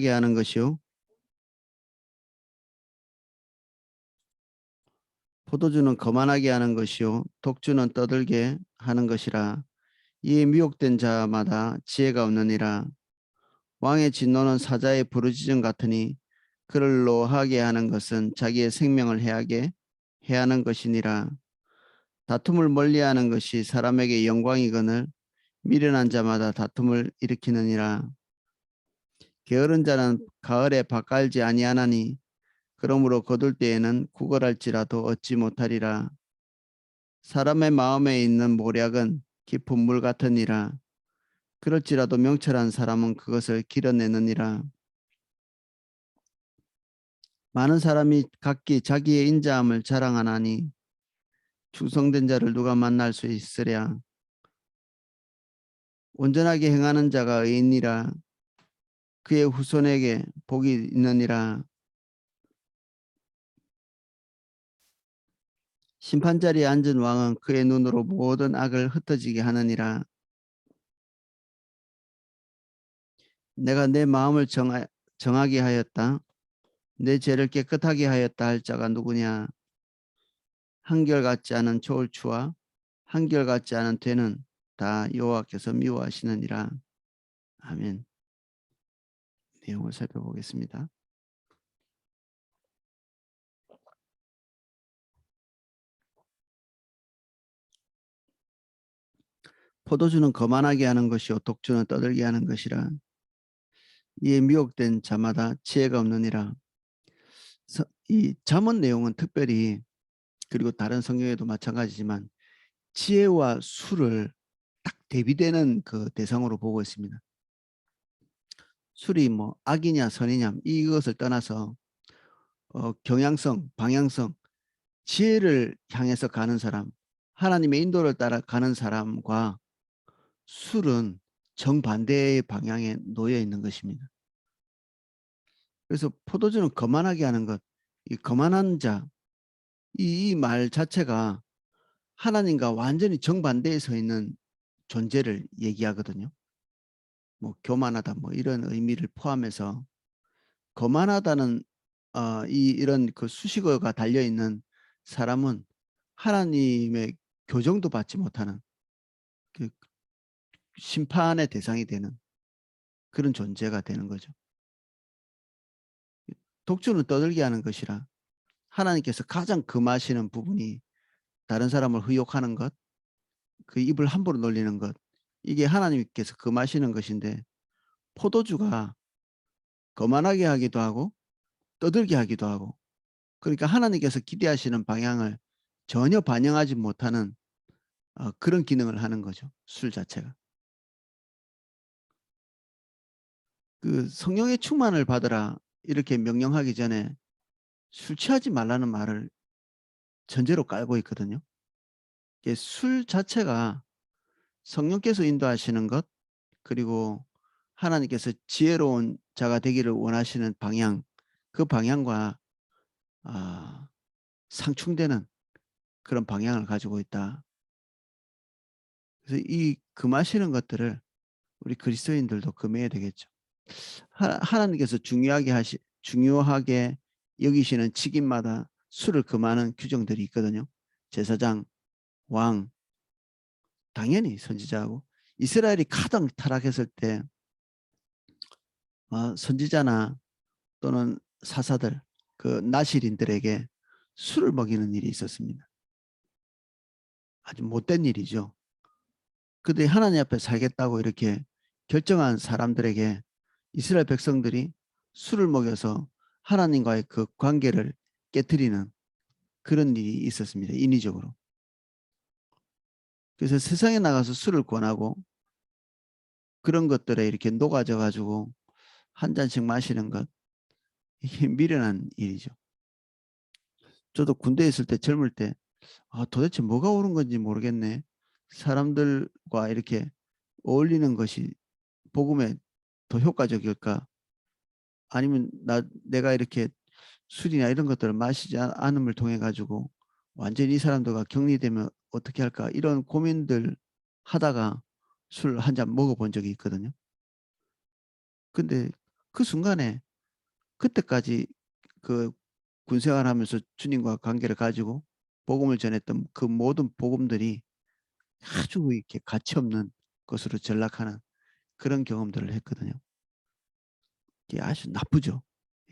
하는 것이요 포도주는 거만하게 하는 것이요 독주는 떠들게 하는 것이라. 이에 미혹된 자마다 지혜가 없느니라. 왕의 진노는 사자의 부르짖음 같으니 그를 노하게 하는 것은 자기의 생명을 해하는 것이니라. 다툼을 멀리하는 것이 사람에게 영광이거늘 미련한 자마다 다툼을 일으키느니라. 게으른 자는 가을에 밭갈지 아니하나니 그러므로 거둘 때에는 구걸할지라도 얻지 못하리라. 사람의 마음에 있는 모략은 깊은 물 같으니라. 그럴지라도 명철한 사람은 그것을 길어내느니라. 많은 사람이 각기 자기의 인자함을 자랑하나니 충성된 자를 누가 만날 수 있으랴. 온전하게 행하는 자가 의인이라. 그의 후손에게 복이 있느니라. 심판자리에 앉은 왕은 그의 눈으로 모든 악을 흩어지게 하느니라. 내가 내 마음을 정하게 하였다. 내 죄를 깨끗하게 하였다 할 자가 누구냐. 한결같지 않은 저울추와 한결같지 않은 되는 다 여호와께서 미워하시느니라. 아멘. 내용을 살펴보겠습니다. 포도주는 거만하게 하는 것이요 독주는 떠들게 하는 것이라. 이에 미혹된 자마다 지혜가 없느니라. 이 잠언 내용은 특별히 그리고 다른 성경에도 마찬가지지만 지혜와 술을 딱 대비되는 그 대상으로 보고 있습니다. 술이 뭐 악이냐 선이냐 이것을 떠나서 경향성, 방향성, 지혜를 향해서 가는 사람, 하나님의 인도를 따라 가는 사람과 술은 정반대의 방향에 놓여 있는 것입니다. 그래서 포도주는 거만하게 하는 것, 이 거만한 자, 이 말 자체가 하나님과 완전히 정반대에 서 있는 존재를 얘기하거든요. 뭐 교만하다 뭐 이런 의미를 포함해서 거만하다는 이런 그 수식어가 달려 있는 사람은 하나님의 교정도 받지 못하는 그 심판의 대상이 되는 그런 존재가 되는 거죠. 독주는 떠들게 하는 것이라. 하나님께서 가장 금하시는 부분이 다른 사람을 의욕하는 것, 그 입을 함부로 놀리는 것, 이게 하나님께서 금하시는 것인데 포도주가 거만하게 하기도 하고 떠들게 하기도 하고, 그러니까 하나님께서 기대하시는 방향을 전혀 반영하지 못하는 그런 기능을 하는 거죠. 술 자체가. 그 성령의 충만을 받으라 이렇게 명령하기 전에 술 취하지 말라는 말을 전제로 깔고 있거든요. 술 자체가 성령께서 인도하시는 것, 그리고 하나님께서 지혜로운 자가 되기를 원하시는 방향, 그 방향과 상충되는 그런 방향을 가지고 있다. 그래서 이 금하시는 것들을 우리 그리스도인들도 금해야 되겠죠. 하나님께서 중요하게 여기시는 직임마다 술을 금하는 규정들이 있거든요. 제사장, 왕, 당연히 선지자하고 이스라엘이 가장 타락했을 때 선지자나 또는 사사들, 그 나실인들에게 술을 먹이는 일이 있었습니다. 아주 못된 일이죠. 그들이 하나님 앞에 살겠다고 이렇게 결정한 사람들에게 이스라엘 백성들이 술을 먹여서 하나님과의 그 관계를 깨뜨리는 그런 일이 있었습니다. 인위적으로. 그래서 세상에 나가서 술을 권하고 그런 것들에 이렇게 녹아져 가지고 한 잔씩 마시는 것, 이게 미련한 일이죠. 저도 군대에 있을 때 젊을 때 도대체 뭐가 옳은 건지 모르겠네. 사람들과 이렇게 어울리는 것이 복음에 더 효과적일까? 아니면 내가 이렇게 술이나 이런 것들을 마시지 않음을 통해 가지고 완전히 이 사람들과 격리되면 어떻게 할까? 이런 고민들 하다가 술 한 잔 먹어본 적이 있거든요. 근데 그 순간에 그때까지 그 군생활하면서 주님과 관계를 가지고 복음을 전했던 그 모든 복음들이 아주 이렇게 가치 없는 것으로 전락하는 그런 경험들을 했거든요. 이게 아주 나쁘죠.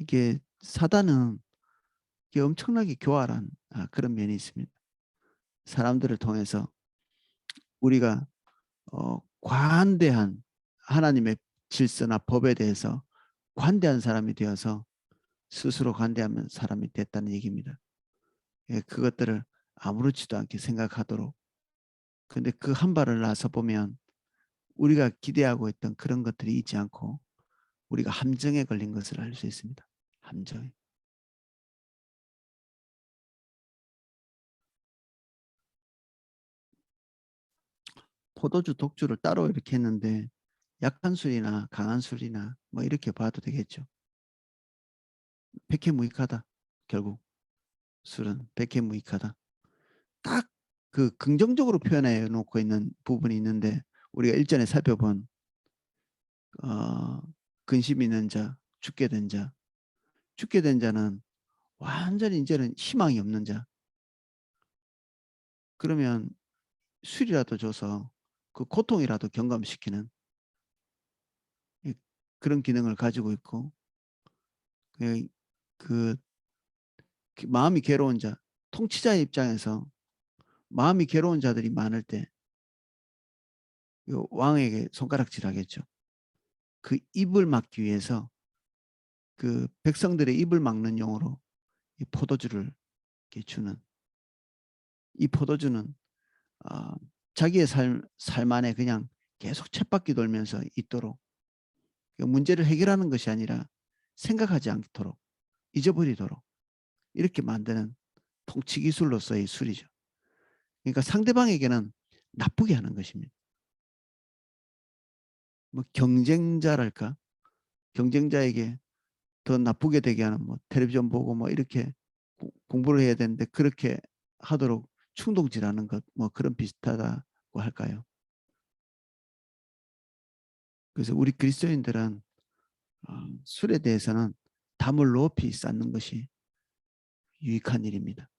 이게 사단은 이게 엄청나게 교활한 그런 면이 있습니다. 사람들을 통해서 우리가 관대한 하나님의 질서나 법에 대해서 관대한 사람이 되어서 스스로 관대한 사람이 됐다는 얘기입니다. 예, 그것들을 아무렇지도 않게 생각하도록. 근데 그 한 발을 나서 보면 우리가 기대하고 있던 그런 것들이 있지 않고 우리가 함정에 걸린 것을 알 수 있습니다. 함정에. 포도주, 독주를 따로 이렇게 했는데 약한 술이나 강한 술이나 뭐 이렇게 봐도 되겠죠. 백해무익하다. 결국 술은 백해무익하다. 딱 그 긍정적으로 표현해 놓고 있는 부분이 있는데 우리가 일전에 살펴본 어, 근심 있는 자, 죽게 된 자, 죽게 된 자는 완전히 이제는 희망이 없는 자. 그러면 술이라도 줘서 그 고통이라도 경감시키는 그런 기능을 가지고 있고 그, 그 마음이 괴로운 자, 통치자의 입장에서 마음이 괴로운 자들이 많을 때 왕에게 손가락질하겠죠. 그 입을 막기 위해서 그 백성들의 입을 막는 용으로 이 포도주를 주는 이 포도주는 어, 자기의 삶 안에 그냥 계속 쳇바퀴 돌면서 있도록 문제를 해결하는 것이 아니라 생각하지 않도록 잊어버리도록 이렇게 만드는 통치 기술로서의 술이죠. 그러니까 상대방에게는 나쁘게 하는 것입니다. 뭐 경쟁자랄까? 경쟁자에게 더 나쁘게 되게 하는 뭐 텔레비전 보고 뭐 이렇게 공부를 해야 되는데 그렇게 하도록 충동질하는 것 뭐 그런 비슷하다고 할까요? 그래서 우리 그리스도인들은 술에 대해서는 담을 높이 쌓는 것이 유익한 일입니다.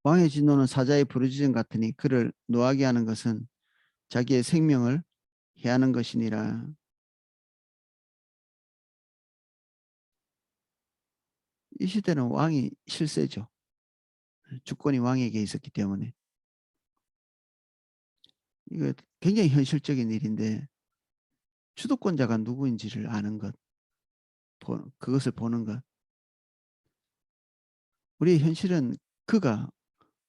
왕의 진노는 사자의 부르짖음 같으니 그를 노하게 하는 것은 자기의 생명을 해하는 것이니라. 이 시대는 왕이 실세죠. 주권이 왕에게 있었기 때문에 이거 굉장히 현실적인 일인데 주도권자가 누구인지를 아는 것, 그것을 보는 것. 우리의 현실은 그가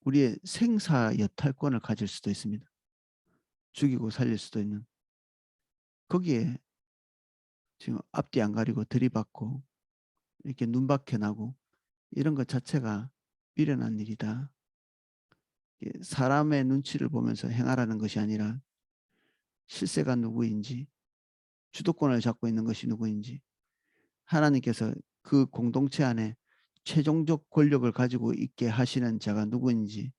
우리의 생사 여탈권을 가질 수도 있습니다. 죽이고 살릴 수도 있는. 거기에 지금 앞뒤 안 가리고 들이받고 이렇게 눈박혀 나고 이런 것 자체가 미련한 일이다. 사람의 눈치를 보면서 행하라는 것이 아니라 실세가 누구인지 주도권을 잡고 있는 것이 누구인지 하나님께서 그 공동체 안에 최종적 권력을 가지고 있게 하시는 자가 누구인지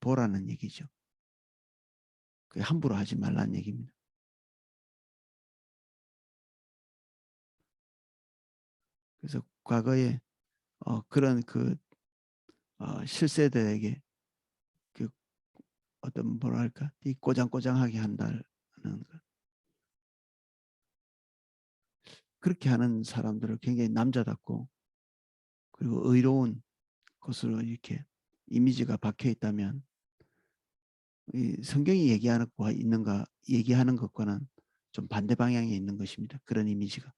보라는 얘기죠. 함부로 하지 말라는 얘기입니다. 그래서 과거에 그런 실세들에게 그 어떤 뭐랄까 이 꼬장꼬장하게 한다는 것. 그렇게 하는 사람들을 굉장히 남자답고 그리고 의로운 것으로 이렇게 이미지가 박혀 있다면 이 성경이 얘기하는 것과 있는가 얘기하는 것과는 좀 반대 방향에 있는 것입니다. 그런 이미지가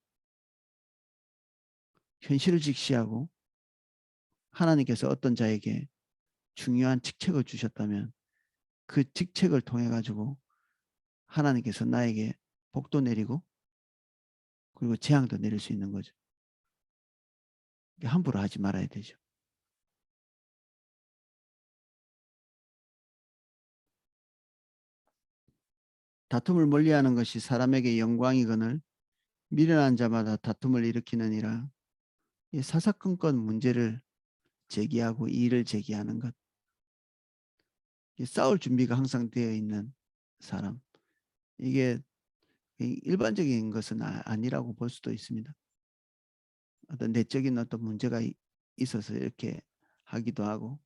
현실을 직시하고 하나님께서 어떤 자에게 중요한 직책을 주셨다면 그 직책을 통해 가지고 하나님께서 나에게 복도 내리고 그리고 재앙도 내릴 수 있는 거죠. 함부로 하지 말아야 되죠. 다툼을 멀리하는 것이 사람에게 영광이거늘 미련한 자마다 다툼을 일으키느니라. 이 사사건건 문제를 제기하고 이의를 제기하는 것. 싸울 준비가 항상 되어 있는 사람. 이게 일반적인 것은 아니라고 볼 수도 있습니다. 어떤 내적인 어떤 문제가 있어서 이렇게 하기도 하고.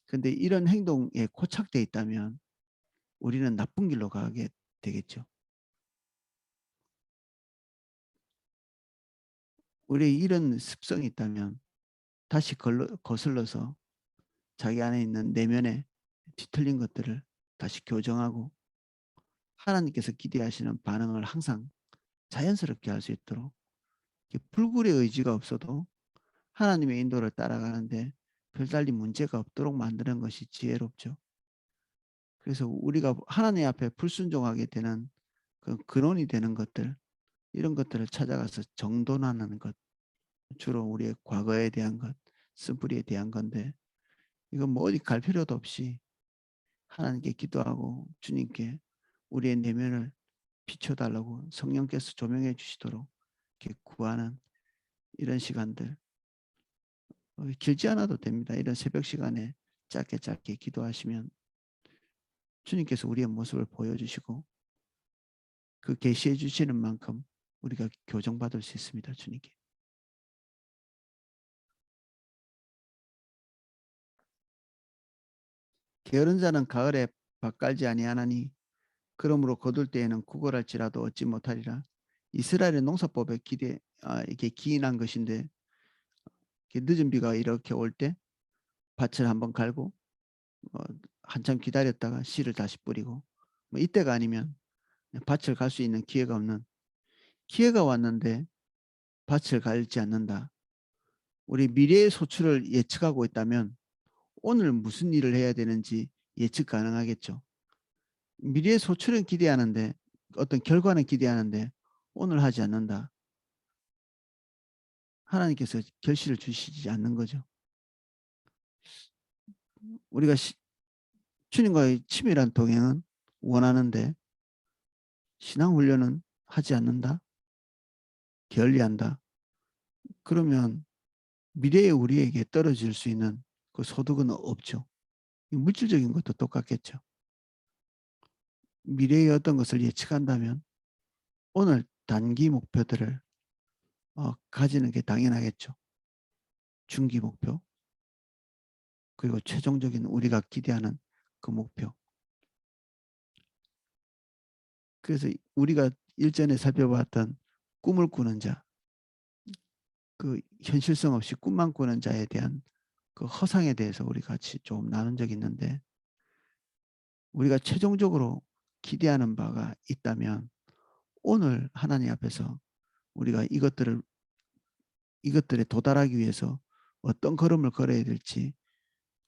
근데 이런 행동에 고착돼 있다면 우리는 나쁜 길로 가게 되겠죠. 우리의 이런 습성이 있다면 다시 거슬러서 자기 안에 있는 내면의 뒤틀린 것들을 다시 교정하고 하나님께서 기대하시는 반응을 항상 자연스럽게 할 수 있도록 불굴의 의지가 없어도 하나님의 인도를 따라가는데 별달리 문제가 없도록 만드는 것이 지혜롭죠. 그래서 우리가 하나님 앞에 불순종하게 되는 그 근원이 되는 것들, 이런 것들을 찾아가서 정돈하는 것, 주로 우리의 과거에 대한 것, 쓴뿌리에 대한 건데, 이건 뭐 어디 갈 필요도 없이 하나님께 기도하고 주님께 우리의 내면을 비춰달라고 성령께서 조명해 주시도록 이렇게 구하는 이런 시간들, 길지 않아도 됩니다. 이런 새벽 시간에 짧게 짧게 기도하시면 주님께서 우리의 모습을 보여주시고 그 계시해 주시는 만큼 우리가 교정받을 수 있습니다. 주님께. 게으른 자는 가을에 밭 갈지 아니하나니 그러므로 거둘 때에는 구걸할지라도 얻지 못하리라. 이스라엘의 농사법에 이렇게 기인한 것인데, 늦은 비가 이렇게 올 때 밭을 한번 갈고 어, 한참 기다렸다가 씨를 다시 뿌리고, 뭐 이때가 아니면 밭을 갈 수 있는 기회가 없는, 기회가 왔는데 밭을 갈지 않는다. 우리 미래의 소출을 예측하고 있다면 오늘 무슨 일을 해야 되는지 예측 가능하겠죠. 미래의 소출은 기대하는데, 어떤 결과는 기대하는데 오늘 하지 않는다. 하나님께서 결실을 주시지 않는 거죠. 우리가 주님과의 치밀한 동행은 원하는데 신앙훈련은 하지 않는다. 게을리한다. 그러면 미래에 우리에게 떨어질 수 있는 그 소득은 없죠. 물질적인 것도 똑같겠죠. 미래의 어떤 것을 예측한다면 오늘 단기 목표들을 가지는 게 당연하겠죠. 중기 목표, 그리고 최종적인 우리가 기대하는 그 목표. 그래서 우리가 일전에 살펴봤던 꿈을 꾸는 자, 그 현실성 없이 꿈만 꾸는 자에 대한 그 허상에 대해서 우리 같이 좀 나눈 적이 있는데, 우리가 최종적으로 기대하는 바가 있다면 오늘 하나님 앞에서 우리가 이것들에 도달하기 위해서 어떤 걸음을 걸어야 될지,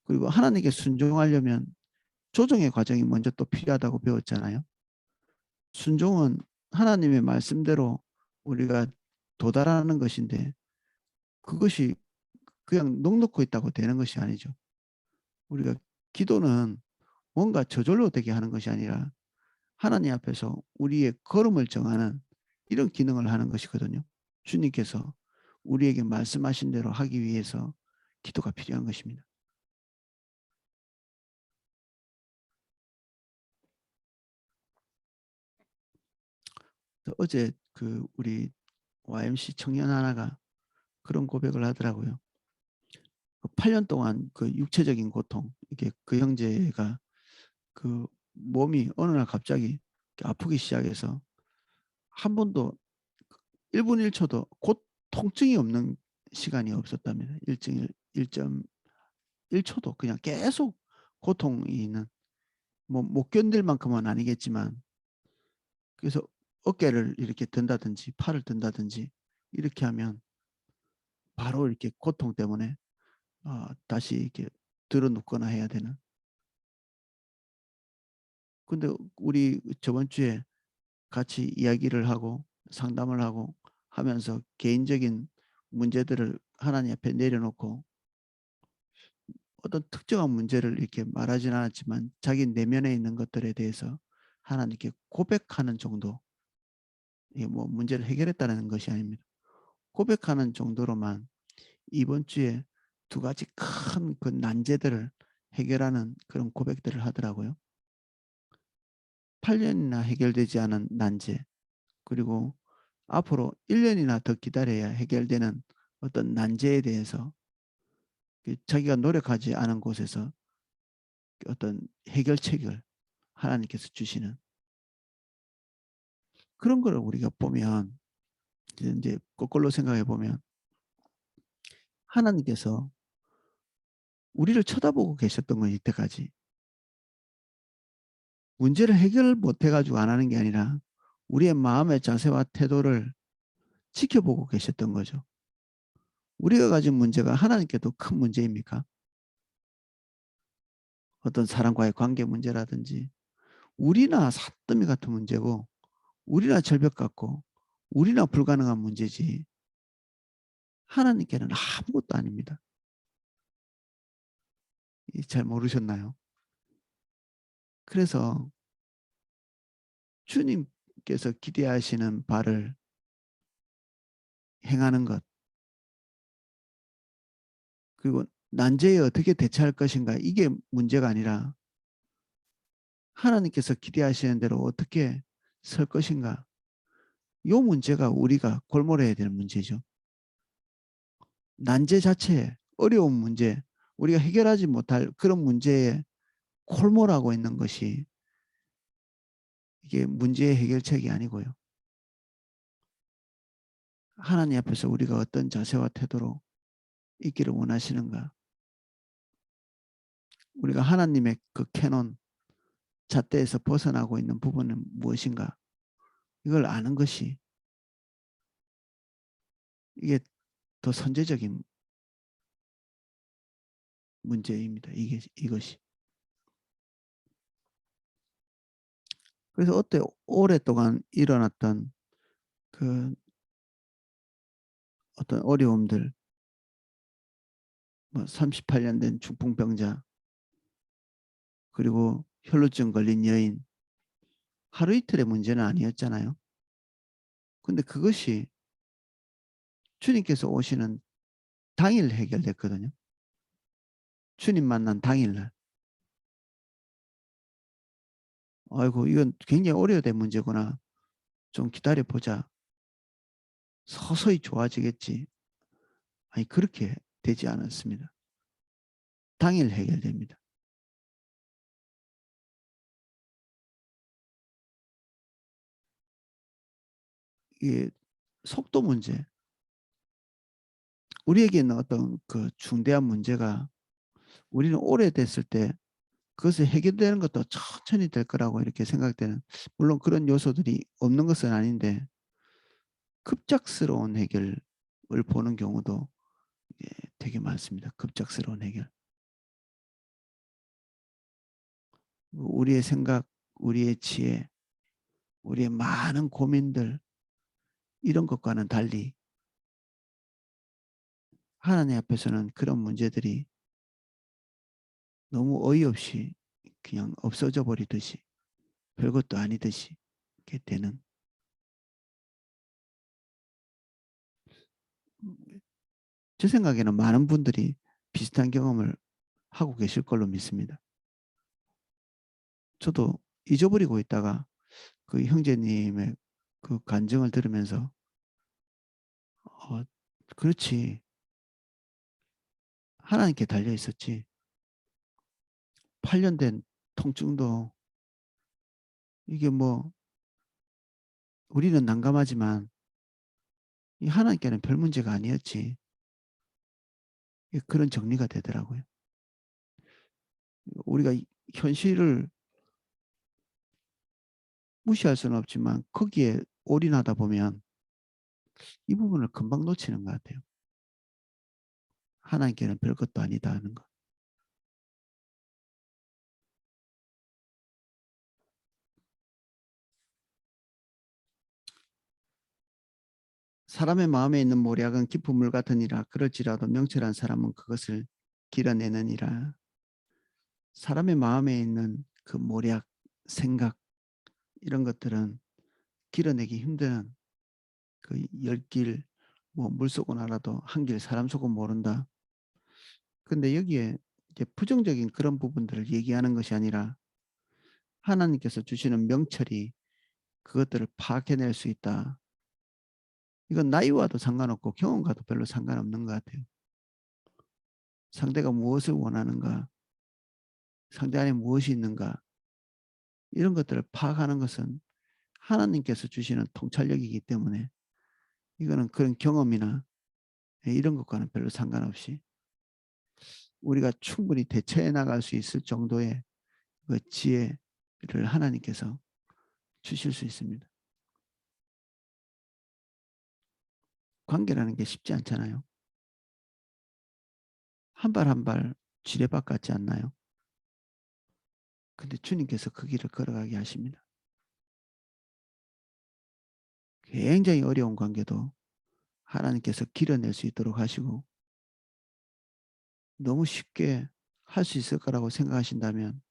그리고 하나님께 순종하려면 조정의 과정이 먼저 또 필요하다고 배웠잖아요. 순종은 하나님의 말씀대로 우리가 도달하는 것인데, 그것이 그냥 넋놓고 있다고 되는 것이 아니죠. 우리가 기도는 뭔가 저절로 되게 하는 것이 아니라 하나님 앞에서 우리의 걸음을 정하는 이런 기능을 하는 것이거든요. 주님께서 우리에게 말씀하신 대로 하기 위해서 기도가 필요한 것입니다. 어제 그 우리 YMC 청년 하나가 그런 고백을 하더라고요. 8년 동안 그 육체적인 고통, 이게 그 형제가 그 몸이 어느 날 갑자기 아프기 시작해서 한 번도 1분 1초도 통증이 없는 시간이 없었답니다. 1.1초도 그냥 계속 고통이 있는, 뭐 못 견딜 만큼은 아니겠지만, 그래서 어깨를 이렇게 든다든지 팔을 든다든지 이렇게 하면 바로 이렇게 고통 때문에 다시 이렇게 들어 눕거나 해야 되는. 근데 우리 저번 주에 같이 이야기를 하고 상담을 하고 하면서 개인적인 문제들을 하나님 앞에 내려놓고 어떤 특정한 문제를 이렇게 말하지는 않았지만 자기 내면에 있는 것들에 대해서 하나님께 고백하는 정도, 이게 뭐 문제를 해결했다는 것이 아닙니다. 고백하는 정도로만 이번 주에 두 가지 큰 그 난제들을 해결하는 그런 고백들을 하더라고요. 8년이나 해결되지 않은 난제, 그리고 앞으로 1년이나 더 기다려야 해결되는 어떤 난제에 대해서 자기가 노력하지 않은 곳에서 어떤 해결책을 하나님께서 주시는 그런 걸 우리가 보면, 이제 거꾸로 생각해 보면 하나님께서 우리를 쳐다보고 계셨던 건 이때까지 문제를 해결 못 해가지고 안 하는 게 아니라 우리의 마음의 자세와 태도를 지켜보고 계셨던 거죠. 우리가 가진 문제가 하나님께도 큰 문제입니까? 어떤 사람과의 관계 문제라든지 우리나 산더미 같은 문제고 우리나 절벽 같고 우리나 불가능한 문제지 하나님께는 아무것도 아닙니다. 잘 모르셨나요? 그래서 주님께서 기대하시는 바를 행하는 것, 그리고 난제에 어떻게 대처할 것인가, 이게 문제가 아니라 하나님께서 기대하시는 대로 어떻게 설 것인가, 이 문제가 우리가 골몰해야 되는 문제죠. 난제 자체에 어려운 문제, 우리가 해결하지 못할 그런 문제에 골몰하고 있는 것이 이게 문제의 해결책이 아니고요. 하나님 앞에서 우리가 어떤 자세와 태도로 있기를 원하시는가, 우리가 하나님의 그 캐논 잣대에서 벗어나고 있는 부분은 무엇인가, 이걸 아는 것이 이게 더 선제적인 문제입니다. 이것이. 그래서 어때 오랫동안 일어났던 그 어떤 어려움들, 뭐 38년 된 중풍병자, 그리고 혈루증 걸린 여인, 하루 이틀의 문제는 아니었잖아요. 근데 그것이 주님께서 오시는 당일 해결됐거든요. 주님 만난 당일날. 아이고, 이건 굉장히 오래된 문제구나. 좀 기다려보자. 서서히 좋아지겠지. 아니, 그렇게 되지 않았습니다. 당일 해결됩니다. 이게 속도 문제. 우리에게 있는 어떤 그 중대한 문제가 우리는 오래됐을 때 그것이 해결되는 것도 천천히 될 거라고 이렇게 생각되는, 물론 그런 요소들이 없는 것은 아닌데 급작스러운 해결을 보는 경우도 되게 많습니다. 급작스러운 해결. 우리의 생각, 우리의 지혜, 우리의 많은 고민들, 이런 것과는 달리 하나님 앞에서는 그런 문제들이 너무 어이없이 그냥 없어져 버리듯이 별것도 아니듯이 이렇게 되는, 제 생각에는 많은 분들이 비슷한 경험을 하고 계실 걸로 믿습니다. 저도 잊어버리고 있다가 그 형제님의 그 간증을 들으면서 어, 그렇지, 하나님께 달려 있었지. 8년 된 통증도 이게 뭐 우리는 난감하지만 이 하나님께는 별 문제가 아니었지. 그런 정리가 되더라고요. 우리가 현실을 무시할 수는 없지만 거기에 올인하다 보면 이 부분을 금방 놓치는 것 같아요. 하나님께는 별것도 아니다 하는 것. 사람의 마음에 있는 모략은 깊은 물 같으니라. 그럴지라도 명철한 사람은 그것을 길어내느니라. 사람의 마음에 있는 그 모략, 생각, 이런 것들은 길어내기 힘든 그 열길, 뭐 물속은 알아도 한길 사람 속은 모른다. 근데 여기에 이제 부정적인 그런 부분들을 얘기하는 것이 아니라 하나님께서 주시는 명철이 그것들을 파악해낼 수 있다. 이건 나이와도 상관없고 경험과도 별로 상관없는 것 같아요. 상대가 무엇을 원하는가, 상대 안에 무엇이 있는가, 이런 것들을 파악하는 것은 하나님께서 주시는 통찰력이기 때문에 이거는 그런 경험이나 이런 것과는 별로 상관없이 우리가 충분히 대처해 나갈 수 있을 정도의 그 지혜를 하나님께서 주실 수 있습니다. 관계라는 게 쉽지 않잖아요. 한 발 한 발 지뢰밭 같지 않나요? 근데 주님께서 그 길을 걸어가게 하십니다. 굉장히 어려운 관계도 하나님께서 길어낼 수 있도록 하시고, 너무 쉽게 할 수 있을 거라고 생각하신다면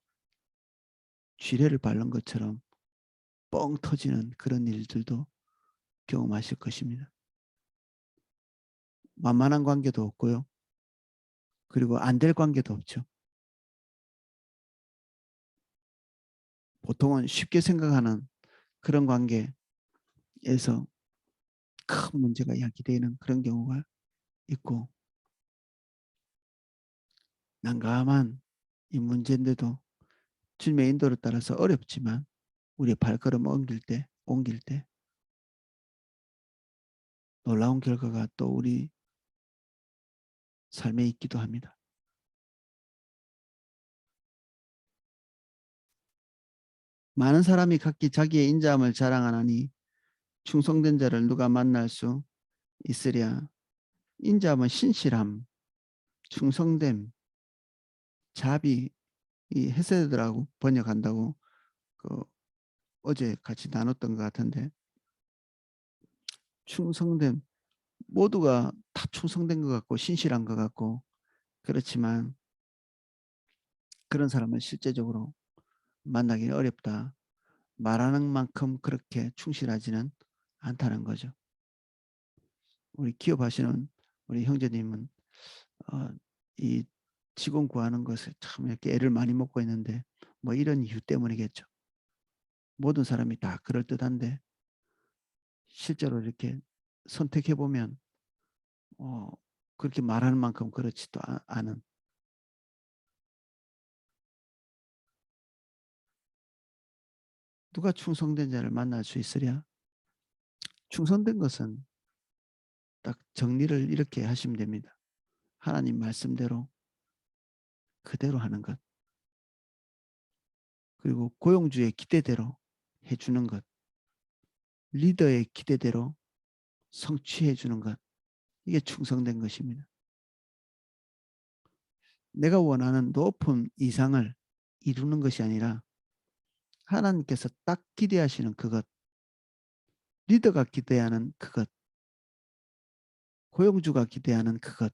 쥐레를 밟는 것처럼 뻥 터지는 그런 일들도 경험하실 것입니다. 만만한 관계도 없고요. 그리고 안 될 관계도 없죠. 보통은 쉽게 생각하는 그런 관계에서 큰 문제가 야기되는 그런 경우가 있고, 난감한 이 문제인데도 주님의 인도를 따라서 어렵지만 우리의 발걸음 옮길 때 놀라운 결과가 또 우리 삶에 있기도 합니다. 많은 사람이 각기 자기의 인자함을 자랑하나니 충성된 자를 누가 만날 수 있으랴. 인자함은 신실함, 충성됨, 자비, 이 헤세드라고 번역한다고 그 어제 같이 나눴던 것 같은데, 충성됨, 모두가 다 충성된 것 같고 신실한 것 같고 그렇지만 그런 사람은 실제적으로 만나기 어렵다. 말하는 만큼 그렇게 충실하지는 않다는 거죠. 우리 기업하시는 우리 형제님은 이 직원 구하는 것을 참 이렇게 애를 많이 먹고 있는데 뭐 이런 이유 때문이겠죠. 모든 사람이 다 그럴듯한데 실제로 이렇게 선택해 보면 그렇게 말하는 만큼 그렇지도 않은, 누가 충성된 자를 만날 수 있으랴. 충성된 것은 딱 정리를 이렇게 하시면 됩니다. 하나님 말씀대로 그대로 하는 것, 그리고 고용주의 기대대로 해주는 것, 리더의 기대대로 성취해 주는 것, 이게 충성된 것입니다. 내가 원하는 높은 이상을 이루는 것이 아니라 하나님께서 딱 기대하시는 그것, 리더가 기대하는 그것, 고용주가 기대하는 그것,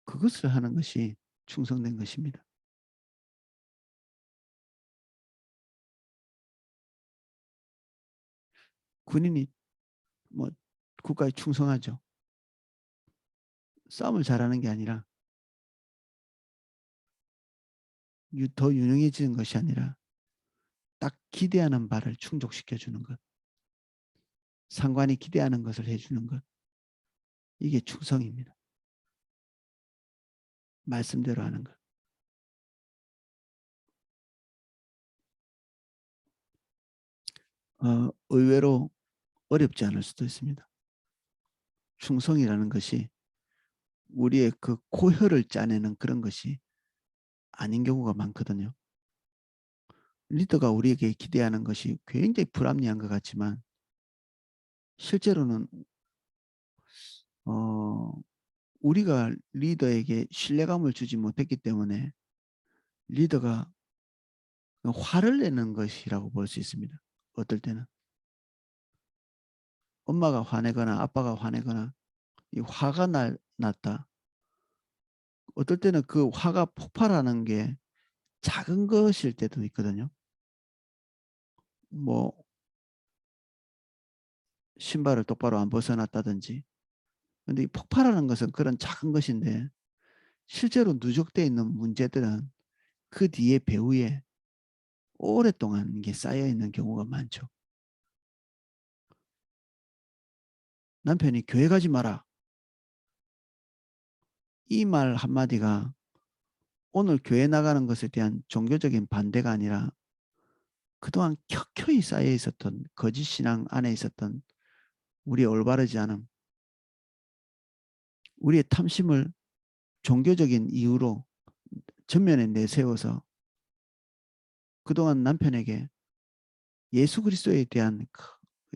그것을 하는 것이 충성된 것입니다. 군인이 뭐 국가에 충성하죠. 싸움을 잘하는 게 아니라 더 유능해지는 것이 아니라 딱 기대하는 바를 충족시켜 주는 것, 상관이 기대하는 것을 해주는 것, 이게 충성입니다. 말씀대로 하는 것. 의외로 어렵지 않을 수도 있습니다. 충성이라는 것이 우리의 그 고혈을 짜내는 그런 것이 아닌 경우가 많거든요. 리더가 우리에게 기대하는 것이 굉장히 불합리한 것 같지만 실제로는 우리가 리더에게 신뢰감을 주지 못했기 때문에 리더가 화를 내는 것이라고 볼 수 있습니다. 어떨 때는 엄마가 화내거나 아빠가 화내거나 이 화가 났다. 어떨 때는 그 화가 폭발하는 게 작은 것일 때도 있거든요. 뭐 신발을 똑바로 안 벗어놨다든지. 근데 이 폭발하는 것은 그런 작은 것인데 실제로 누적되어 있는 문제들은 그 뒤에 배후에 오랫동안 이게 쌓여 있는 경우가 많죠. 남편이 교회 가지 마라. 이 말 한마디가 오늘 교회 나가는 것에 대한 종교적인 반대가 아니라 그동안 켜켜이 쌓여 있었던 거짓 신앙 안에 있었던 우리의 올바르지 않음, 우리의 탐심을 종교적인 이유로 전면에 내세워서 그동안 남편에게 예수 그리스도에 대한 그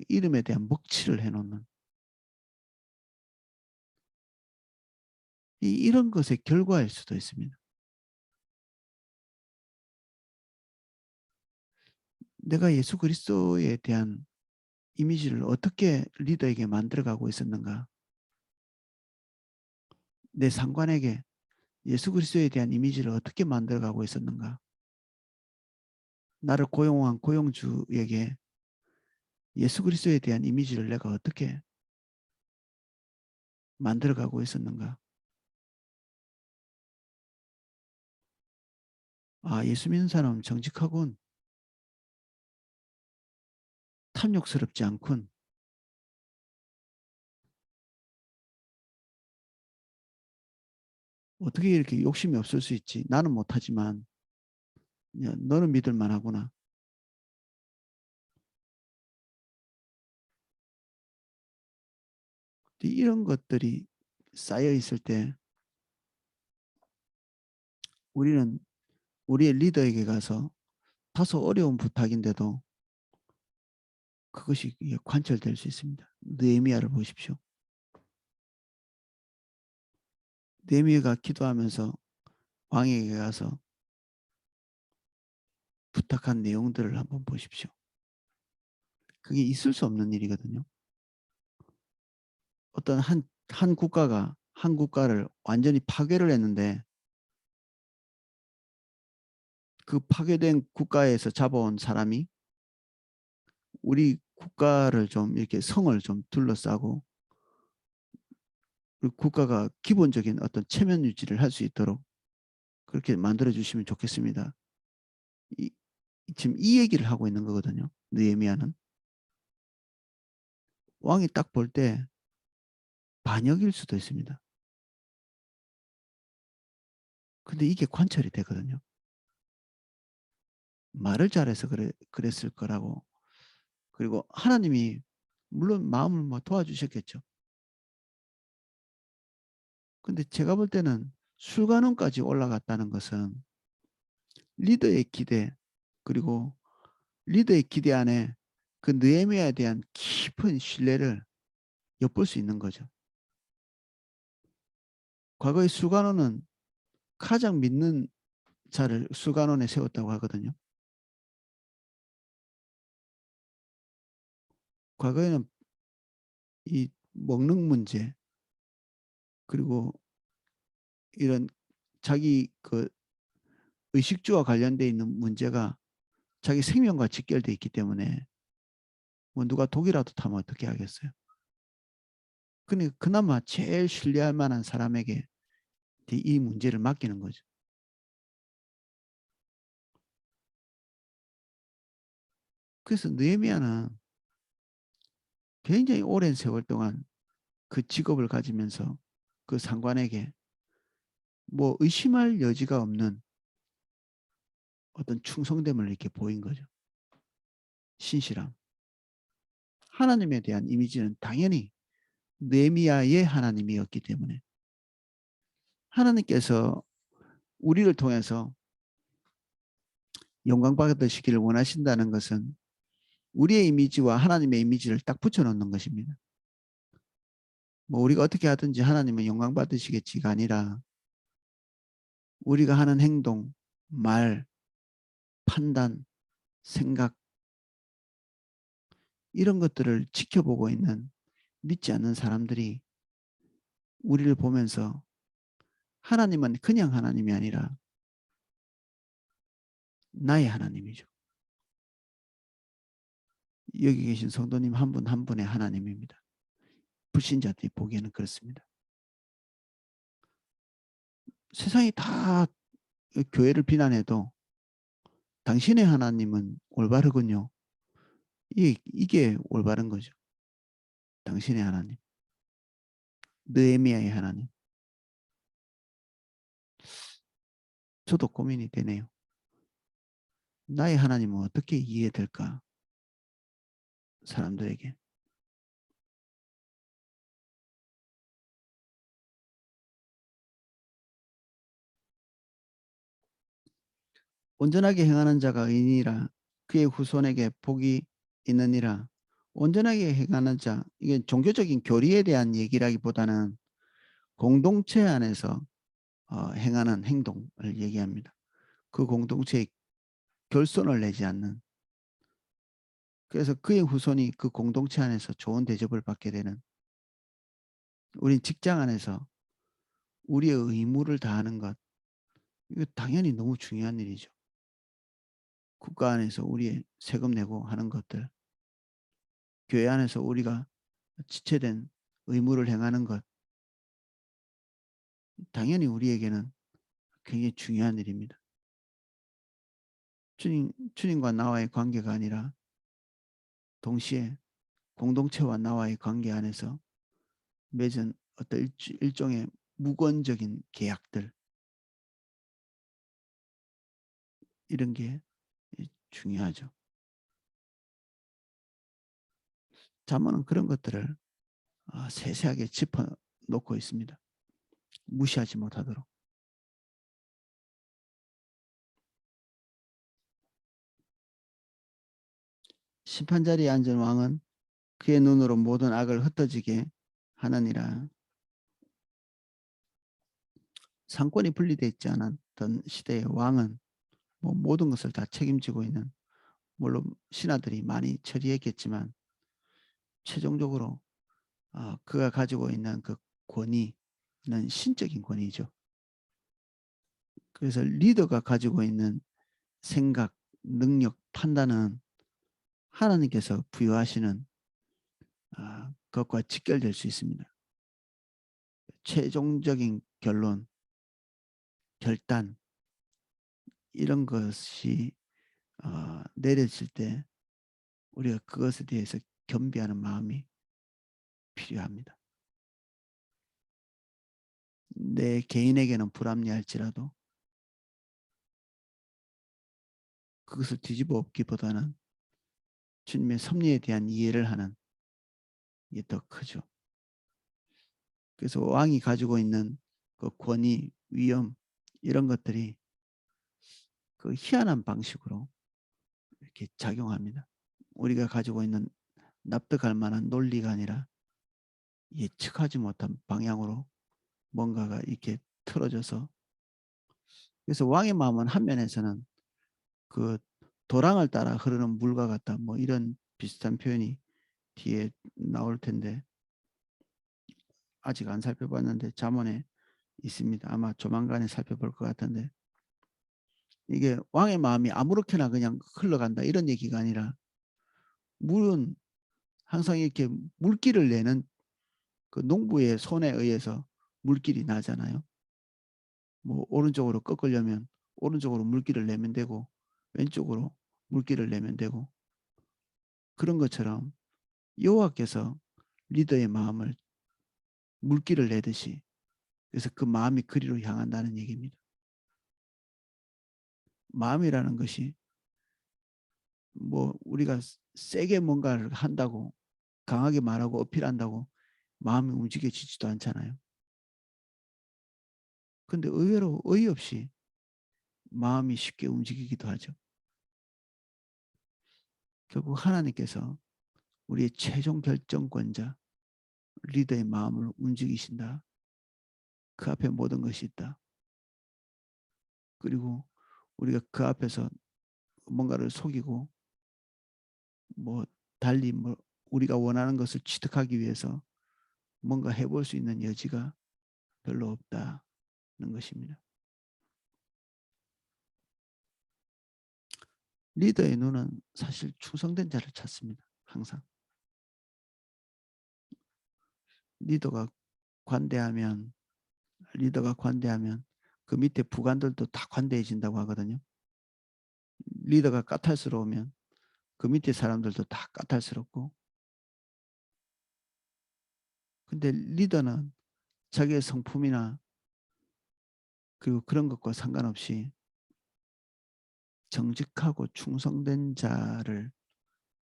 이름에 대한 먹칠을 해놓는 이런 것의 결과일 수도 있습니다. 내가 예수 그리스도에 대한 이미지를 어떻게 리더에게 만들어가고 있었는가? 내 상관에게 예수 그리스도에 대한 이미지를 어떻게 만들어가고 있었는가? 나를 고용한 고용주에게 예수 그리스도에 대한 이미지를 내가 어떻게 만들어가고 있었는가? 아, 예수 믿는 사람은 정직하군. 탐욕스럽지 않군. 어떻게 이렇게 욕심이 없을 수 있지? 나는 못하지만 야, 너는 믿을 만하구나. 이런 것들이 쌓여 있을 때 우리는 우리의 리더에게 가서 다소 어려운 부탁인데도 그것이 관철될 수 있습니다. 느헤미야를 보십시오. 느헤미야가 기도하면서 왕에게 가서 부탁한 내용들을 한번 보십시오. 그게 있을 수 없는 일이거든요. 어떤 한 국가가 한 국가를 완전히 파괴를 했는데 그 파괴된 국가에서 잡아온 사람이 우리 국가를 좀 이렇게 성을 좀 둘러싸고 국가가 기본적인 어떤 체면 유지를 할 수 있도록 그렇게 만들어 주시면 좋겠습니다. 이, 지금 이 얘기를 하고 있는 거거든요. 느헤미야는 왕이 딱 볼 때 반역일 수도 있습니다. 근데 이게 관철이 되거든요. 말을 잘해서 그랬을 거라고. 그리고 하나님이 물론 마음을 뭐 도와주셨겠죠. 근데 제가 볼 때는 술관원까지 올라갔다는 것은 리더의 기대 그리고 리더의 기대 안에 그 느헤미야에 대한 깊은 신뢰를 엿볼 수 있는 거죠. 과거의 술관원은 가장 믿는 자를 술관원에 세웠다고 하거든요. 과거에는 이 먹는 문제 그리고 이런 자기 그 의식주와 관련돼 있는 문제가 자기 생명과 직결돼 있기 때문에 뭐 누가 독이라도 타면 어떻게 하겠어요. 그러니까 그나마 제일 신뢰할 만한 사람에게 이 문제를 맡기는 거죠. 그래서 느헤미야는 굉장히 오랜 세월 동안 그 직업을 가지면서 그 상관에게 뭐 의심할 여지가 없는 어떤 충성됨을 이렇게 보인 거죠. 신실함. 하나님에 대한 이미지는 당연히 느헤미야의 하나님이었기 때문에 하나님께서 우리를 통해서 영광 받으시기를 원하신다는 것은 우리의 이미지와 하나님의 이미지를 딱 붙여놓는 것입니다. 뭐 우리가 어떻게 하든지 하나님은 영광 받으시겠지가 아니라 우리가 하는 행동, 말, 판단, 생각 이런 것들을 지켜보고 있는 믿지 않는 사람들이 우리를 보면서 하나님은 그냥 하나님이 아니라 나의 하나님이죠. 여기 계신 성도님 한 분 한 분의 하나님입니다. 불신자들이 보기에는 그렇습니다. 세상이 다 교회를 비난해도 당신의 하나님은 올바르군요. 이게 올바른 거죠. 당신의 하나님. 느헤미야의 하나님. 저도 고민이 되네요. 나의 하나님은 어떻게 이해될까? 사람들에게. 온전하게 행하는 자가 의인이라 그의 후손에게 복이 있느니라. 온전하게 행하는 자, 이게 종교적인 교리에 대한 얘기라기보다는 공동체 안에서 행하는 행동을 얘기합니다. 그 공동체의 결손을 내지 않는, 그래서 그의 후손이 그 공동체 안에서 좋은 대접을 받게 되는, 우린 직장 안에서 우리의 의무를 다하는 것, 이거 당연히 너무 중요한 일이죠. 국가 안에서 우리의 세금 내고 하는 것들, 교회 안에서 우리가 지체된 의무를 행하는 것, 당연히 우리에게는 굉장히 중요한 일입니다. 주님과 나와의 관계가 아니라 동시에 공동체와 나와의 관계 안에서 맺은 어떤 일종의 무건적인 계약들, 이런 게 중요하죠. 잠언은 그런 것들을 세세하게 짚어놓고 있습니다. 무시하지 못하도록. 심판자리에 앉은 왕은 그의 눈으로 모든 악을 흩어지게 하느니라. 상권이 분리되어 있지 않았던 시대의 왕은 뭐 모든 것을 다 책임지고 있는, 물론 신하들이 많이 처리했겠지만 최종적으로 그가 가지고 있는 그 권위는 신적인 권위죠. 그래서 리더가 가지고 있는 생각, 능력, 판단은 하나님께서 부여하시는 것과 직결될 수 있습니다. 최종적인 결론, 결단, 이런 것이 내려질 때 우리가 그것에 대해서 겸비하는 마음이 필요합니다. 내 개인에게는 불합리할지라도 그것을 뒤집어 엎기보다는 주님의 섭리에 대한 이해를 하는 게 더 크죠. 그래서 왕이 가지고 있는 그 권위, 위엄, 이런 것들이 그 희한한 방식으로 이렇게 작용합니다. 우리가 가지고 있는 납득할 만한 논리가 아니라 예측하지 못한 방향으로 뭔가가 이렇게 틀어져서, 그래서 왕의 마음은 한 면에서는 그 도랑을 따라 흐르는 물과 같다, 뭐 이런 비슷한 표현이 뒤에 나올 텐데 아직 안 살펴봤는데 잠언에 있습니다. 아마 조만간에 살펴볼 것 같은데, 이게 왕의 마음이 아무렇게나 그냥 흘러간다 이런 얘기가 아니라, 물은 항상 이렇게 물기를 내는 그 농부의 손에 의해서 물길이 나잖아요. 뭐 오른쪽으로 꺾으려면 오른쪽으로 물기를 내면 되고 왼쪽으로 물기를 내면 되고, 그런 것처럼 여호와께서 리더의 마음을 물기를 내듯이, 그래서 그 마음이 그리로 향한다는 얘기입니다. 마음이라는 것이 뭐 우리가 세게 뭔가를 한다고, 강하게 말하고 어필한다고 마음이 움직여지지도 않잖아요. 근데 의외로 어이없이 마음이 쉽게 움직이기도 하죠. 결국 하나님께서 우리의 최종 결정권자, 리더의 마음을 움직이신다. 그 앞에 모든 것이 있다. 그리고 우리가 그 앞에서 뭔가를 속이고 뭐 달리 뭐 우리가 원하는 것을 취득하기 위해서 뭔가 해볼 수 있는 여지가 별로 없다는 것입니다. 리더의 눈은 사실 충성된 자를 찾습니다. 항상. 리더가 관대하면 리더가 관대하면 그 밑에 부관들도 다 관대해진다고 하거든요. 리더가 까탈스러우면 그 밑에 사람들도 다 까탈스럽고, 근데 리더는 자기의 성품이나 그리고 그런 것과 상관없이 정직하고 충성된 자를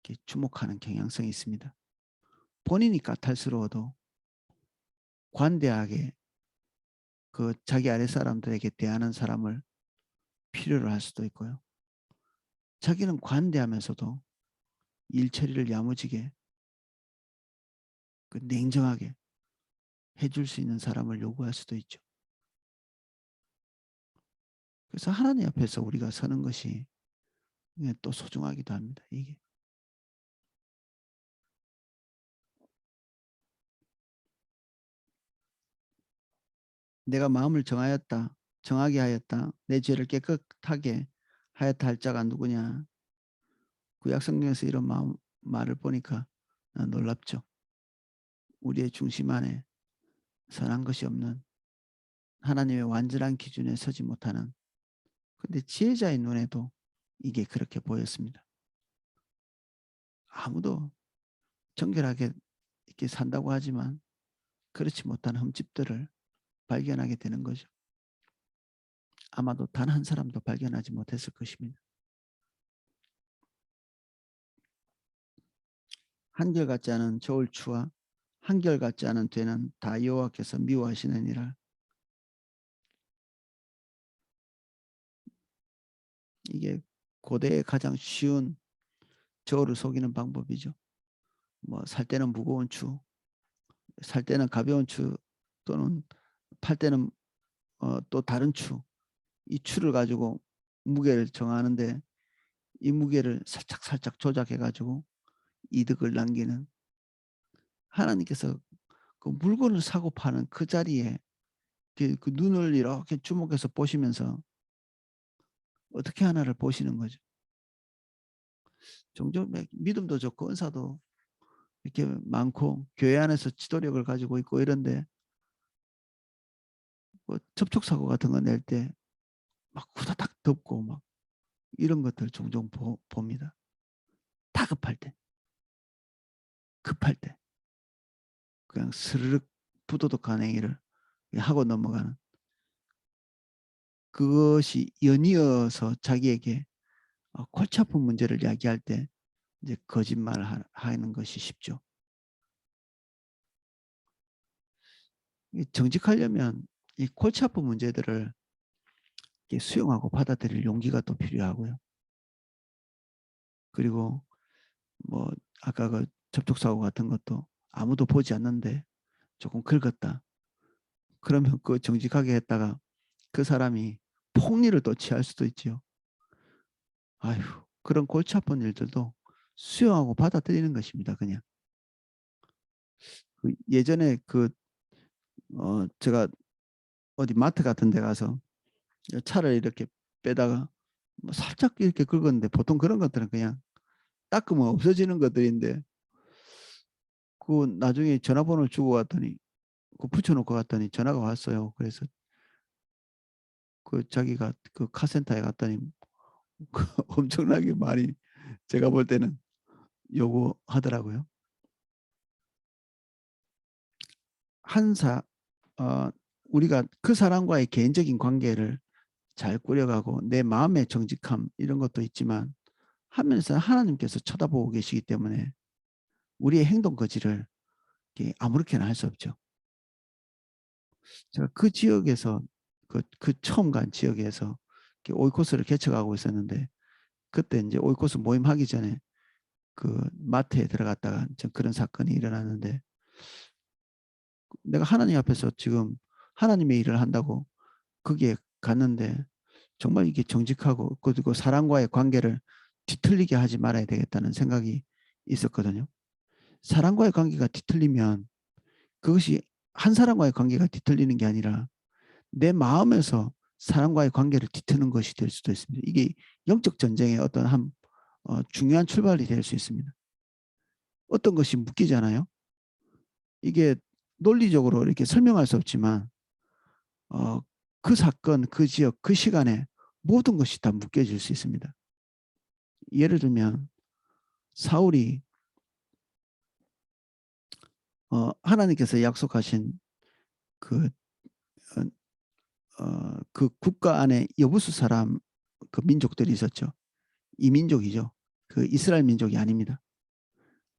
이렇게 주목하는 경향성이 있습니다. 본인이 까탈스러워도 관대하게 그 자기 아래 사람들에게 대하는 사람을 필요로 할 수도 있고요. 자기는 관대하면서도 일 처리를 야무지게 그 냉정하게 해줄 수 있는 사람을 요구할 수도 있죠. 그래서 하나님 앞에서 우리가 서는 것이 또 소중하기도 합니다. 이게 내가 마음을 정하였다, 정하게 하였다, 내 죄를 깨끗하게 하였다 할 자가 누구냐. 구약 성경에서 이런 말을 보니까 놀랍죠. 우리의 중심 안에 선한 것이 없는, 하나님의 완전한 기준에 서지 못하는, 근데 지혜자의 눈에도 이게 그렇게 보였습니다. 아무도 정결하게 이렇게 산다고 하지만 그렇지 못한 흠집들을 발견하게 되는 거죠. 아마도 단 한 사람도 발견하지 못했을 것입니다. 한결같지 않은 저울추와 한결같지 않은 되는 다 여호와께서 미워하시느니라. 이게 고대의 가장 쉬운 저울을 속이는 방법이죠. 뭐 살 때는 무거운 추, 살 때는 가벼운 추, 또는 팔 때는 또 다른 추, 이 추를 가지고 무게를 정하는데 이 무게를 살짝 조작해 가지고 이득을 남기는, 하나님께서 그 물건을 사고 파는 그 자리에 그 눈을 이렇게 주목해서 보시면서 어떻게 하나를 보시는 거죠. 종종 믿음도 좋고 은사도 이렇게 많고 교회 안에서 지도력을 가지고 있고 이런데 뭐 접촉사고 같은 거 낼 때 막 후다닥 덮고 막 이런 것들 종종 봅니다. 다급할 때, 급할 때 그냥 스르륵 부도덕한 행위를 하고 넘어가는, 그것이 연이어서 자기에게 골치 아픈 문제를 이야기할 때 이제 거짓말하는 것이 쉽죠. 정직하려면 이 골치 아픈 문제들을 수용하고 받아들일 용기가 또 필요하고요. 그리고 뭐 아까 그 접촉사고 같은 것도 아무도 보지 않는데 조금 긁었다. 그러면 그 정직하게 했다가 그 사람이 폭리를 또 취할 수도 있지요. 아휴, 그런 골치 아픈 일들도 수용하고 받아들이는 것입니다. 그냥. 그 예전에 제가 어디 마트 같은 데 가서 차를 이렇게 빼다가 뭐 살짝 이렇게 긁었는데, 보통 그런 것들은 그냥 닦으면 없어지는 것들인데 그 나중에 전화번호를 주고 갔더니 그 붙여놓고 갔더니 전화가 왔어요. 그래서 그 자기가 그 카센터에 갔더니 그 엄청나게 많이 제가 볼 때는 요구하더라고요. 한사 우리가 그 사람과의 개인적인 관계를 잘 꾸려가고 내 마음의 정직함 이런 것도 있지만 하면서 하나님께서 쳐다보고 계시기 때문에 우리의 행동 거지를 아무렇게나 할 수 없죠. 제가 그 지역에서 그 처음 간 지역에서 오이코스를 개척하고 있었는데, 그때 이제 오이코스 모임하기 전에 그 마트에 들어갔다가 그런 사건이 일어났는데, 내가 하나님 앞에서 지금 하나님의 일을 한다고 거기에 갔는데 정말 이게 정직하고 그리고 사람과의 관계를 뒤틀리게 하지 말아야 되겠다는 생각이 있었거든요. 사람과의 관계가 뒤틀리면 그것이 한 사람과의 관계가 뒤틀리는 게 아니라 내 마음에서 사람과의 관계를 뒤트는 것이 될 수도 있습니다. 이게 영적 전쟁의 어떤 중요한 출발이 될 수 있습니다. 어떤 것이 묶이잖아요. 이게 논리적으로 이렇게 설명할 수 없지만 그 사건, 그 지역, 그 시간에 모든 것이 다 묶여질 수 있습니다. 예를 들면 사울이 하나님께서 약속하신 그, 그 국가 안에 여부수 사람 그 민족들이 있었죠. 이 민족이죠. 그 이스라엘 민족이 아닙니다.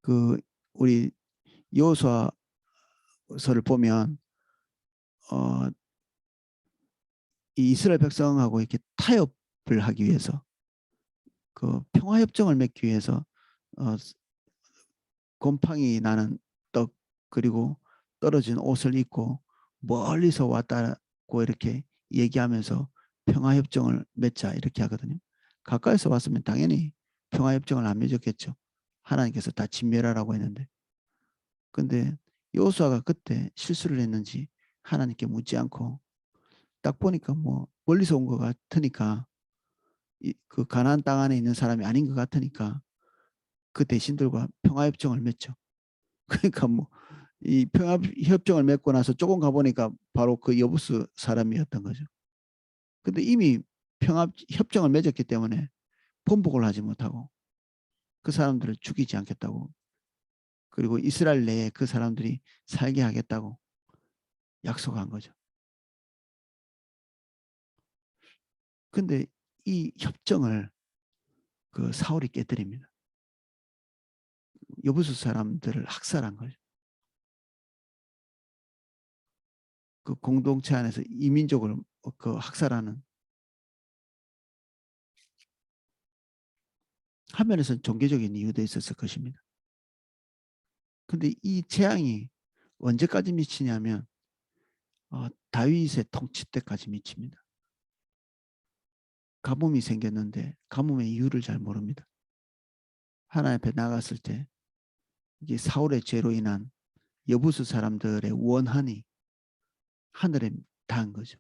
그 우리 여호수아서를 보면 이 이스라엘 백성하고 이렇게 타협을 하기 위해서 그 평화 협정을 맺기 위해서 곰팡이 나는 떡 그리고 떨어진 옷을 입고 멀리서 왔다고 이렇게 얘기하면서 평화협정을 맺자 이렇게 하거든요. 가까이서 왔으면 당연히 평화협정을 안 맺었겠죠. 하나님께서 다 진멸하라고 했는데. 근데 여호수아가 그때 실수를 했는지 하나님께 묻지 않고 딱 보니까 뭐 멀리서 온 것 같으니까 그 가나안 땅 안에 있는 사람이 아닌 것 같으니까 그 대신들과 평화협정을 맺죠. 그러니까 뭐 이 평화협정을 맺고 나서 조금 가보니까 바로 그 여부수 사람이었던 거죠. 근데 이미 평화협정을 맺었기 때문에 번복을 하지 못하고 그 사람들을 죽이지 않겠다고 그리고 이스라엘 내에 그 사람들이 살게 하겠다고 약속한 거죠. 근데 이 협정을 그 사울이 깨뜨립니다. 여부수 사람들을 학살한 거죠. 그 공동체 안에서 이민족을 그 학살하는 한면에서는 종교적인 이유도 있었을 것입니다. 근데 이 재앙이 언제까지 미치냐면 다윗의 통치 때까지 미칩니다. 가뭄이 생겼는데 가뭄의 이유를 잘 모릅니다. 하나님 앞에 나갔을 때 이게 사울의 죄로 인한 여부수 사람들의 원한이 하늘에 닿은 거죠.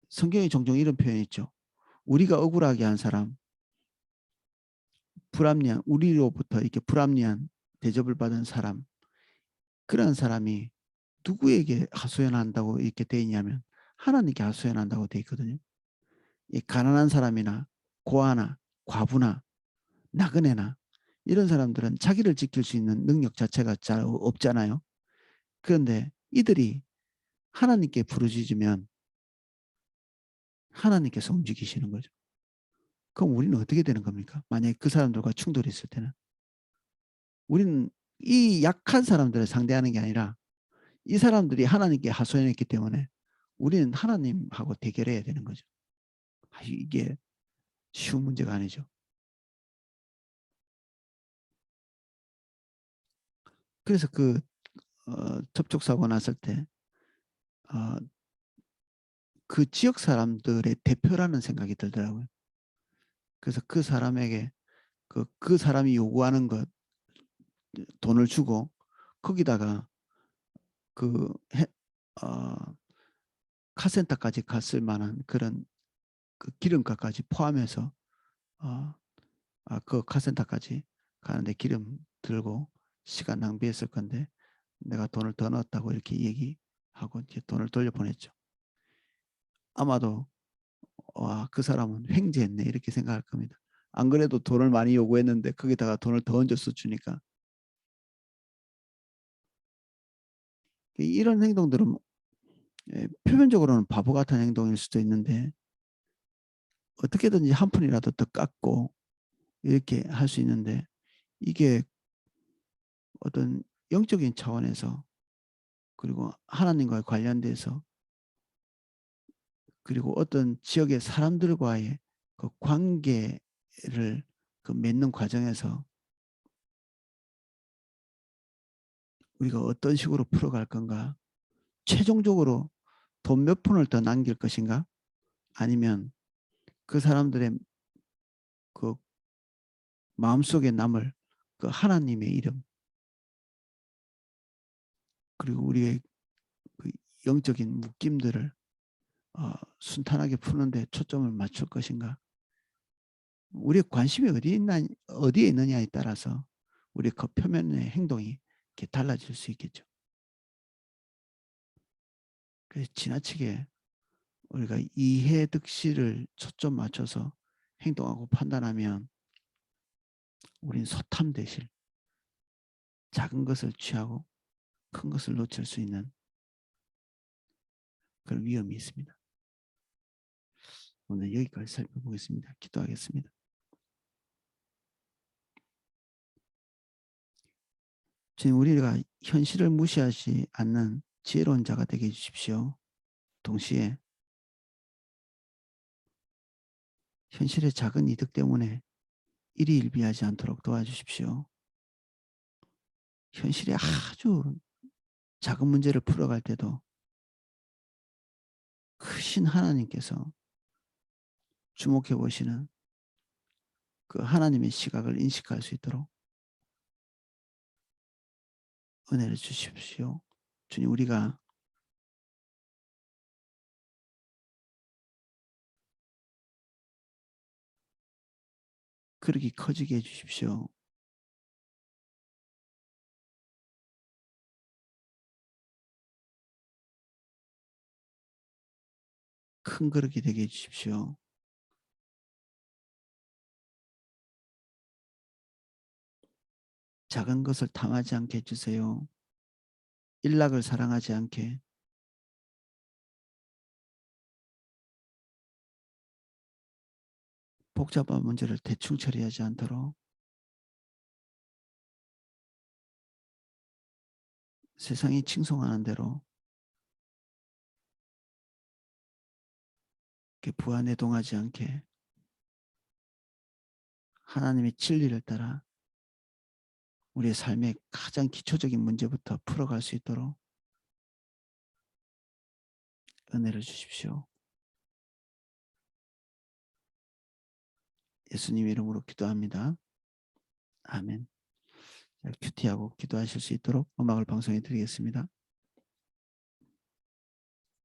성경에 종종 이런 표현이 있죠. 우리가 억울하게 한 사람, 불합리한 우리로부터 이렇게 불합리한 대접을 받은 사람, 그런 사람이 누구에게 하소연한다고 이렇게 돼 있냐면 하나님께 하소연한다고 돼 있거든요. 이 가난한 사람이나 고아나 과부나 나그네나 이런 사람들은 자기를 지킬 수 있는 능력 자체가 잘 없잖아요. 그런데 이들이 하나님께 부르짖으면 하나님께서 움직이시는 거죠. 그럼 우리는 어떻게 되는 겁니까? 만약에 그 사람들과 충돌이 있을 때는 우리는 이 약한 사람들을 상대하는 게 아니라 이 사람들이 하나님께 하소연했기 때문에 우리는 하나님하고 대결해야 되는 거죠. 이게 쉬운 문제가 아니죠. 그래서 그 접촉사고 났을 때 그 지역 사람들의 대표라는 생각이 들더라고요. 그래서 그 사람에게 그 사람이 요구하는 것 돈을 주고 거기다가 그 어, 카센터까지 갔을 만한 그런 그 기름값까지 포함해서 그 카센터까지 가는데 기름 들고 시간 낭비했을 건데 내가 돈을 더 넣었다고 이렇게 얘기하고 이제 돈을 돌려보냈죠. 아마도 그 사람은 횡재했네 이렇게 생각할 겁니다. 안 그래도 돈을 많이 요구했는데 거기다가 돈을 더 얹어서 주니까 이런 행동들은 표면적으로는 바보 같은 행동일 수도 있는데 어떻게든지 한 푼이라도 더 깎고 이렇게 할 수 있는데 이게 어떤 영적인 차원에서 그리고 하나님과 관련돼서 그리고 어떤 지역의 사람들과의 그 관계를 그 맺는 과정에서 우리가 어떤 식으로 풀어갈 건가 최종적으로 돈 몇 푼을 더 남길 것인가 아니면 그 사람들의 그 마음속에 남을 그 하나님의 이름 그리고 우리의 그 영적인 묶임들을 순탄하게 푸는데 초점을 맞출 것인가 우리의 관심이 어디에 있느냐에 따라서 우리의 그 표면의 행동이 이렇게 달라질 수 있겠죠. 그래서 지나치게 우리가 이해 득실을 초점 맞춰서 행동하고 판단하면 우린 소탐대실 작은 것을 취하고 큰 것을 놓칠 수 있는 그런 위험이 있습니다. 오늘 여기까지 살펴보겠습니다. 기도하겠습니다. 주님, 우리가 현실을 무시하지 않는 지혜로운 자가 되게 해주십시오. 동시에 현실의 작은 이득 때문에 일희일비하지 않도록 도와주십시오. 현실의 아주 작은 문제를 풀어갈 때도 크신 하나님께서 주목해 보시는 그 하나님의 시각을 인식할 수 있도록 은혜를 주십시오. 주님, 우리가 그렇게 커지게 해주십시오. 큰 그릇이 되게 해주십시오. 작은 것을 탐하지 않게 해주세요. 일락을 사랑하지 않게, 복잡한 문제를 대충 처리하지 않도록, 세상이 칭송하는 대로 부안해동하지 않게 하나님의 진리를 따라 우리의 삶의 가장 기초적인 문제부터 풀어갈 수 있도록 은혜를 주십시오. 예수님 이름으로 기도합니다. 아멘. 큐티하고 기도하실 수 있도록 음악을 방송해 드리겠습니다.